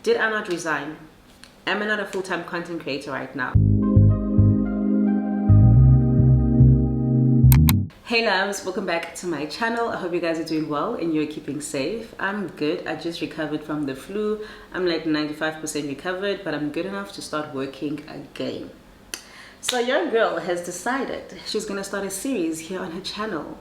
Did I not resign? Am I not a full-time content creator right now? Hey loves, welcome back to my channel. I hope you guys are doing well and you're keeping safe. I'm good. I just recovered from the flu. I'm like 95% recovered, but I'm good enough to start working again. So your girl has decided she's gonna start a series here on her channel.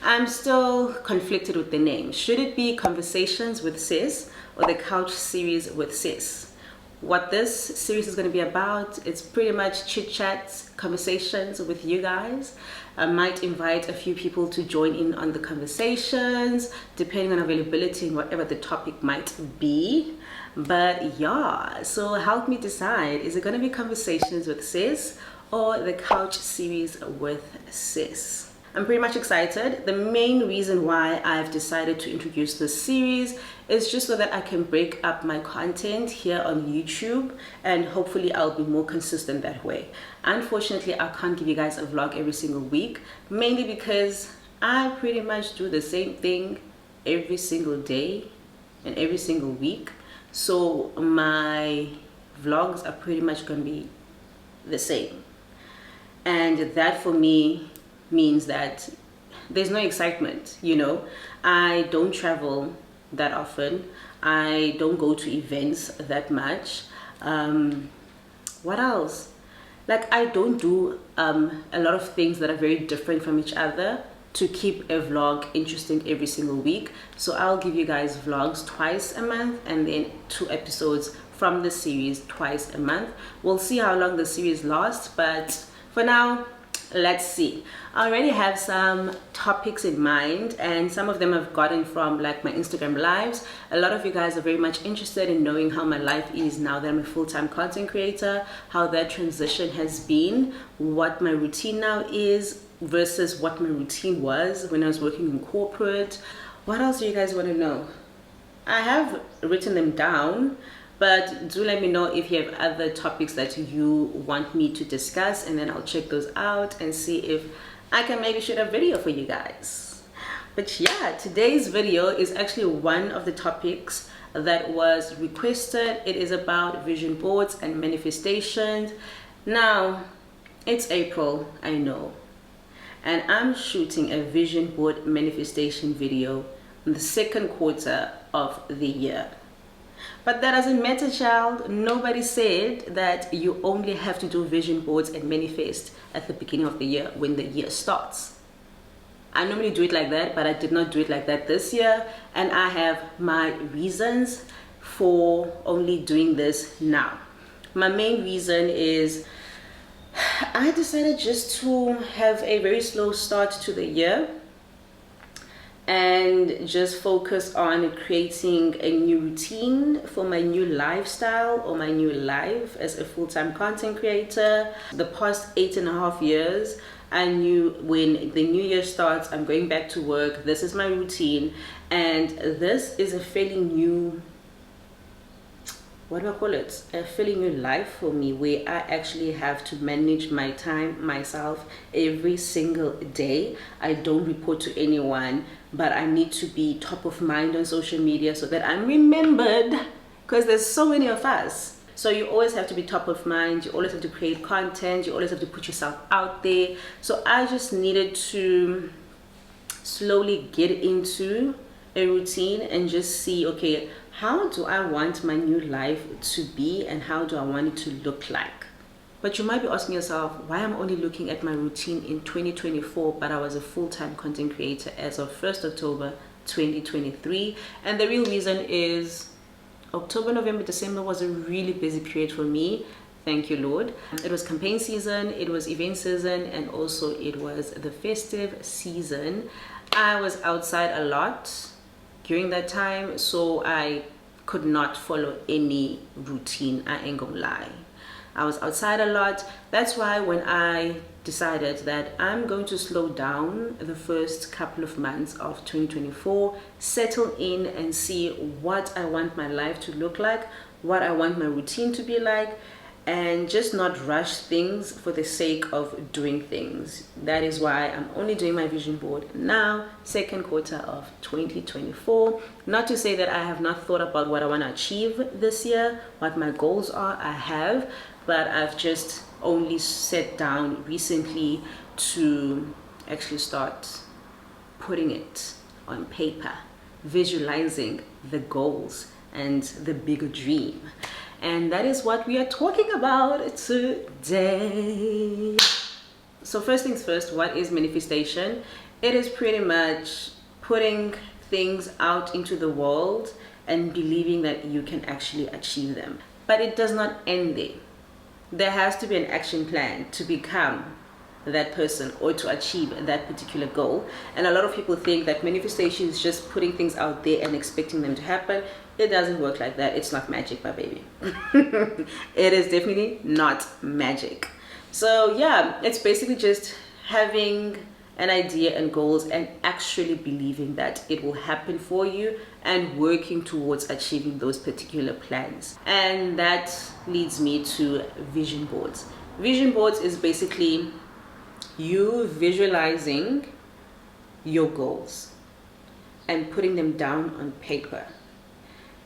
I'm still conflicted with the name. Should it be Conversations with Sis or the Couch Series with Sis? What this series is going to be about, it's pretty much chit chats, conversations with you guys. I might invite a few people to join in on the conversations, depending on availability and whatever the topic might be. But yeah, so help me decide, is it going to be Conversations with Sis or the Couch Series with Sis? I'm pretty much excited. The main reason why I've decided to introduce this series is just so that I can break up my content here on YouTube, and hopefully I'll be more consistent that way. Unfortunately, I can't give you guys a vlog every single week, mainly because I pretty much do the same thing every single day and every single week. So my vlogs are pretty much going to be the same. And that for me means that there's no excitement, you know. I don't travel that often. I don't go to events that much. What else? Like, I don't do a lot of things that are very different from each other to keep a vlog interesting every single week. So I'll give you guys vlogs twice a month and then 2 episodes from the series twice a month. We'll see how long the series lasts, but for now, let's see. I already have some topics in mind, and some of them I've gotten from like my Instagram lives. A lot of you guys are very much interested in knowing how my life is now that I'm a full-time content creator, how that transition has been, what my routine now is versus what my routine was when I was working in corporate. What else do you guys want to know? I have written them down, but do let me know if you have other topics that you want me to discuss, and then I'll check those out and see if I can maybe shoot a video for you guys. But yeah, today's video is actually one of the topics that was requested. It is about vision boards and manifestations. Now, it's April, I know, and I'm shooting a vision board manifestation video in the second quarter of the year. But that doesn't matter, child. Nobody said that you only have to do vision boards and manifest at the beginning of the year when the year starts. I normally do it like that, but I did not do it like that this year, and I have my reasons for only doing this now. My main reason is I decided just to have a very slow start to the year and just focus on creating a new routine for my new lifestyle or my new life as a full-time content creator. The past 8.5 years, I knew when the new year starts, I'm going back to work. This is my routine, and this is a fairly new, what do I call it? A fairly new life for me, where I actually have to manage my time myself every single day. I don't report to anyone, but I need to be top of mind on social media so that I'm remembered, because there's so many of us. So you always have to be top of mind. You always have to create content. You always have to put yourself out there. So I just needed to slowly get into a routine and just see, okay, how do I want my new life to be and how do I want it to look like? But you might be asking yourself, why I'm only looking at my routine in 2024, but I was a full-time content creator as of 1st October 2023. And the real reason is October, November, December was a really busy period for me. Thank you, Lord. It was campaign season, it was event season, and also it was the festive season. I was outside a lot during that time, so I could not follow any routine. I ain't gonna lie. I was outside a lot. That's why when I decided that I'm going to slow down the first couple of months of 2024, settle in and see what I want my life to look like, what I want my routine to be like, and just not rush things for the sake of doing things. That is why I'm only doing my vision board now, second quarter of 2024. Not to say that I have not thought about what I want to achieve this year, what my goals are. I have, but I've just only sat down recently to actually start putting it on paper, visualizing the goals and the bigger dream. And that is what we are talking about today. So first things first, what is manifestation? It is pretty much putting things out into the world and believing that you can actually achieve them. But it does not end there. There has to be an action plan to become that person or to achieve that particular goal. And a lot of people think that manifestation is just putting things out there and expecting them to happen. It doesn't work like that. It's not magic, my baby. It is definitely not magic. So yeah, it's basically just having an idea and goals and actually believing that it will happen for you and working towards achieving those particular plans. And that leads me to vision boards. Vision boards is basically you visualizing your goals and putting them down on paper.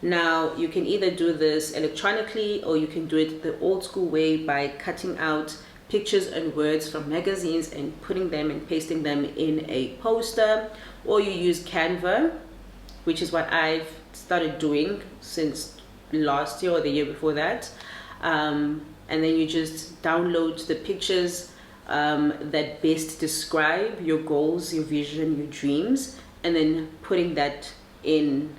Now, you can either do this electronically or you can do it the old school way by cutting out pictures and words from magazines and putting them and pasting them in a poster, or you use Canva, which is what I've started doing since last year or the year before that. And then you just download the pictures that best describe your goals, your vision, your dreams, and then putting that in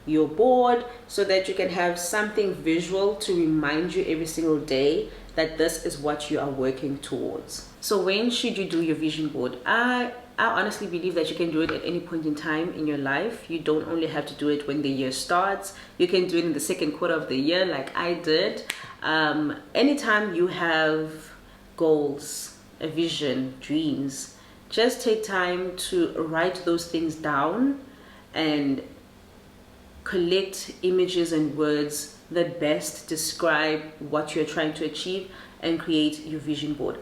your board so that you can have something visual to remind you every single day that this is what you are working towards. So when should you do your vision board? I honestly believe that you can do it at any point in time in your life. You don't only have to do it when the year starts. You can do it in the second quarter of the year like I did. Anytime you have goals, a vision, dreams, just take time to write those things down and collect images and words that best describe what you're trying to achieve and create your vision board.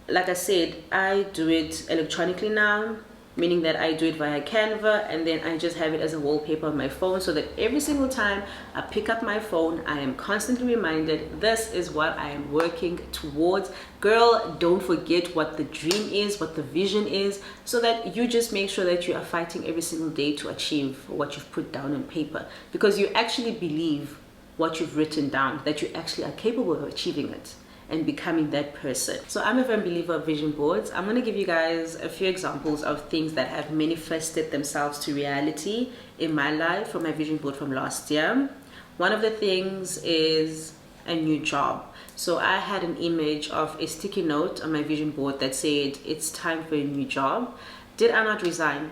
Like I said, I do it electronically now, meaning that I do it via Canva, and then I just have it as a wallpaper on my phone so that every single time I pick up my phone, I am constantly reminded this is what I am working towards. Girl, don't forget what the dream is, what the vision is, so that you just make sure that you are fighting every single day to achieve what you've put down on paper, because you actually believe what you've written down, that you actually are capable of achieving it and becoming that person. So I'm a firm believer of vision boards. I'm going to give you guys a few examples of things that have manifested themselves to reality in my life from my vision board from last year. One of the things is a new job. So I had an image of a sticky note on my vision board that said, it's time for a new job. Did I not resign?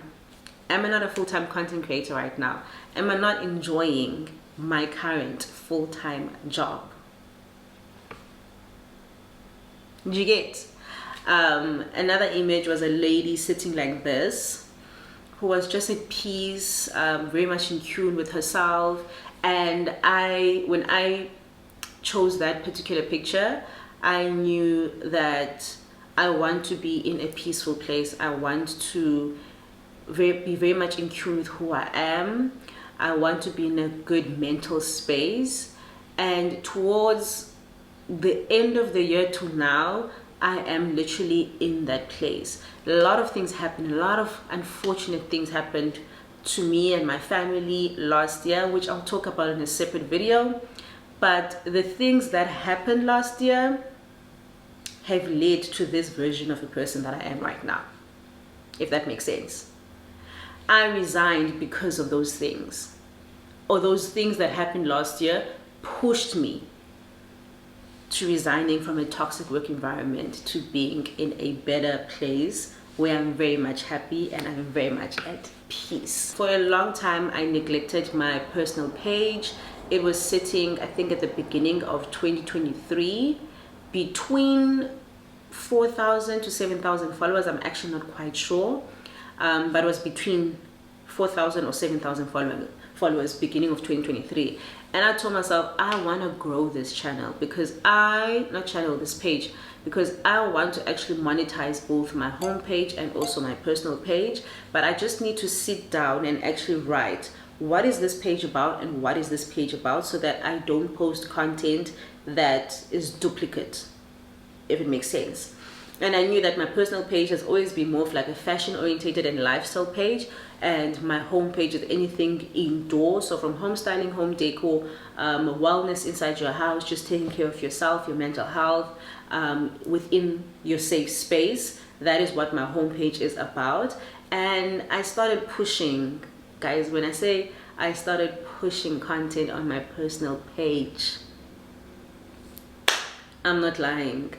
Am I not a full-time content creator right now? Am I not enjoying my current full-time job? Did you get? Another image was a lady sitting like this, who was just at peace, very much in tune with herself. And when I chose that particular picture, I knew that I want to be in a peaceful place. I want to be very much in tune with who I am. I want to be in a good mental space. And towards the end of the year to now, I am literally in that place. A lot of things happened. A lot of unfortunate things happened to me and my family last year, which I'll talk about in a separate video. But the things that happened last year have led to this version of a person that I am right now, if that makes sense. I resigned because of those things, or those things that happened last year pushed me to resigning from a toxic work environment to being in a better place where I'm very much happy and I'm very much at peace. For a long time, I neglected my personal page. It was sitting, I think at the beginning of 2023, between 4,000 to 7,000 followers. I'm actually not quite sure, but it was between 4,000 or 7,000 followers beginning of 2023, and I told myself I want to grow this channel because this page, because I want to actually monetize both my homepage and also my personal page. But I just need to sit down and actually write, what is this page about and what is this page about, so that I don't post content that is duplicate, if it makes sense. And I knew that my personal page has always been more of like a fashion orientated and lifestyle page, and my home page is anything indoors, so from home styling, home decor, wellness inside your house, just taking care of yourself, your mental health, within your safe space. That is what my home page is about. And I started pushing, guys, when I say I started pushing content on my personal page, I'm not lying.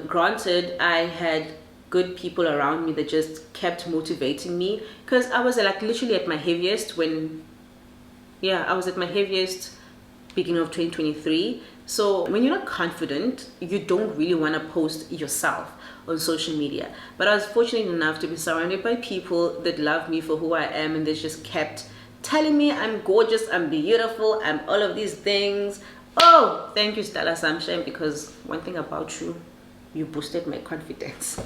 Granted, I had good people around me that just kept motivating me, because I was like literally at my heaviest I was at my heaviest beginning of 2023. So when you're not confident, you don't really want to post yourself on social media. But I was fortunate enough to be surrounded by people that love me for who I am, and they just kept telling me I'm gorgeous, I'm beautiful, I'm all of these things. Oh, thank you, Stella Sunshine, because one thing about you, you boosted my confidence.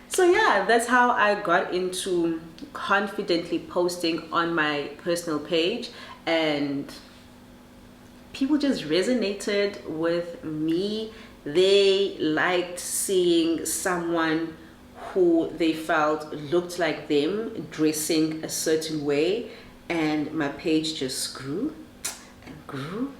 So yeah, that's how I got into confidently posting on my personal page, and people just resonated with me. They liked seeing someone who they felt looked like them dressing a certain way, and my page just grew and grew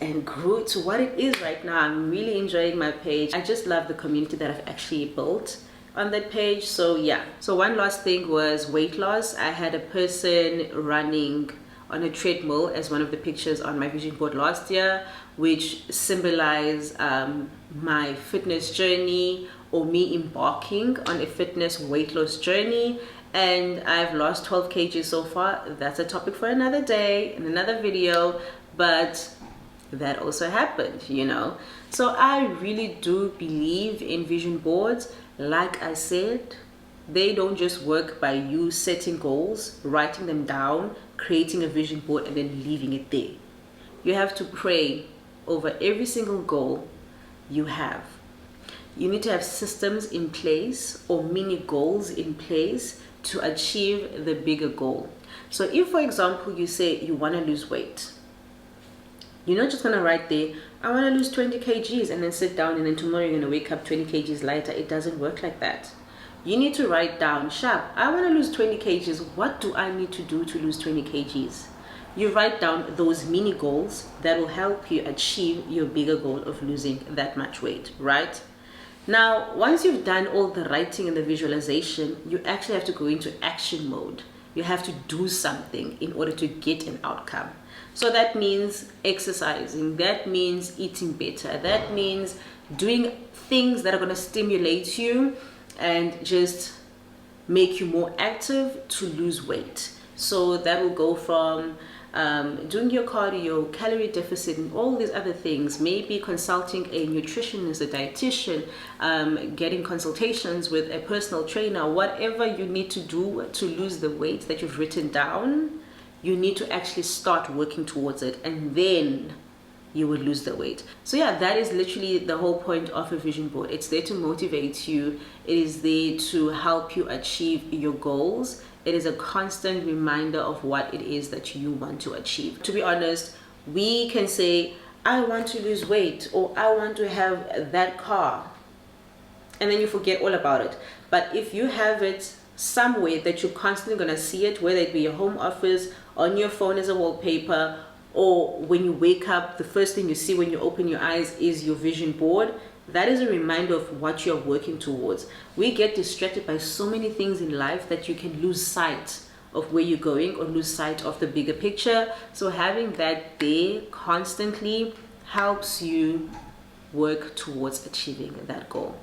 and grew to what it is right now. I'm really enjoying my page. I just love the community that I've actually built on that page. So yeah, so one last thing was weight loss. I had a person running on a treadmill as one of the pictures on my vision board last year, which symbolized my fitness journey, or me embarking on a fitness weight loss journey. And I've lost 12 kg so far. That's a topic for another day in another video, but that also happened, you know. So I really do believe in vision boards. Like I said, they don't just work by you setting goals, writing them down, creating a vision board, and then leaving it there. You have to pray over every single goal you have. You need to have systems in place, or mini goals in place, to achieve the bigger goal. So if, for example, you say you want to lose weight, you're not just going to write there, I want to lose 20 kgs, and then sit down, and then tomorrow you're going to wake up 20 kgs lighter. It doesn't work like that. You need to write down, sharp, I want to lose 20 kgs. What do I need to do to lose 20 kgs? You write down those mini goals that will help you achieve your bigger goal of losing that much weight, right? Now, once you've done all the writing and the visualization, you actually have to go into action mode. You have to do something in order to get an outcome. So that means exercising, that means eating better, that means doing things that are going to stimulate you and just make you more active to lose weight. So that will go from doing your cardio, calorie deficit, and all these other things, maybe consulting a nutritionist, a dietitian, getting consultations with a personal trainer, whatever you need to do to lose the weight that you've written down. You need to actually start working towards it, and then you will lose the weight. So yeah, that is literally the whole point of a vision board. It's there to motivate you. It is there to help you achieve your goals. It is a constant reminder of what it is that you want to achieve. To be honest, we can say, I want to lose weight, or I want to have that car, and then you forget all about it. But if you have it somewhere that you're constantly going to see it, whether it be your home office, on your phone as a wallpaper, or when you wake up, the first thing you see when you open your eyes is your vision board, that is a reminder of what you're working towards. We get distracted by so many things in life that you can lose sight of where you're going, or lose sight of the bigger picture. So having that there constantly helps you work towards achieving that goal.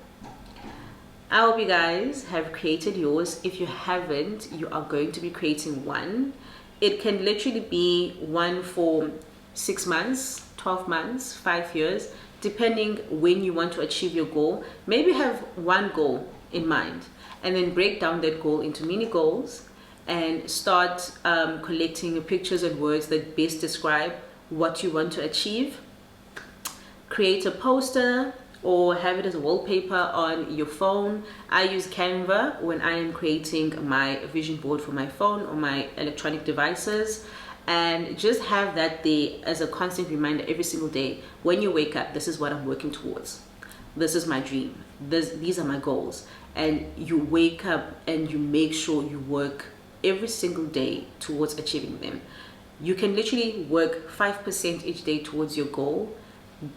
I hope you guys have created yours. If you haven't, you are going to be creating one. It can literally be one for 6 months, 12 months, 5 years, depending when you want to achieve your goal. Maybe have one goal in mind, and then break down that goal into mini goals, and start collecting pictures and words that best describe what you want to achieve. Create a poster or have it as a wallpaper on your phone. I use Canva when I am creating my vision board for my phone or my electronic devices, and just have that there as a constant reminder every single day. When you wake up, this is what I'm working towards. This is my dream. These are my goals. And you wake up and you make sure you work every single day towards achieving them. You can literally work 5% each day towards your goal.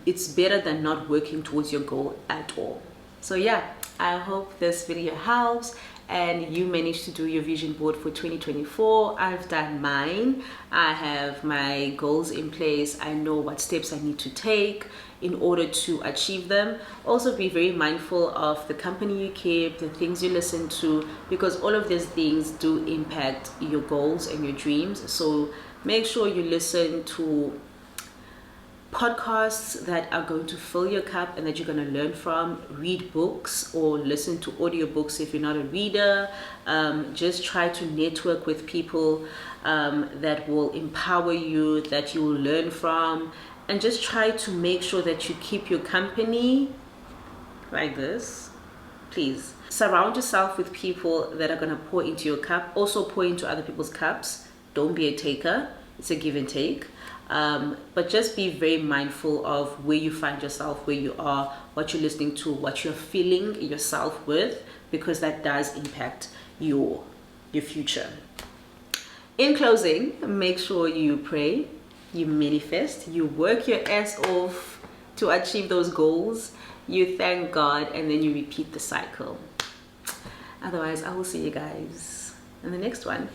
It's better than not working towards your goal at all. So yeah, I hope this video helps and you managed to do your vision board for 2024. I've done mine. I have my goals in place. I know what steps I need to take in order to achieve them. Also be very mindful of the company you keep, the things you listen to, because all of these things do impact your goals and your dreams. So make sure you listen to podcasts that are going to fill your cup and that you're going to learn from. Read books or listen to audiobooks if you're not a reader. Just try to network with people that will empower you, that you will learn from, and just try to make sure that you keep your company like this. Please surround yourself with people that are going to pour into your cup. Also pour into other people's cups. Don't be a taker. It's a give and take. But just be very mindful of where you find yourself, where you are, what you're listening to, what you're filling yourself with, because that does impact your future. In closing, make sure you pray, you manifest, you work your ass off to achieve those goals, you thank God, and then you repeat the cycle. Otherwise, I will see you guys in the next one.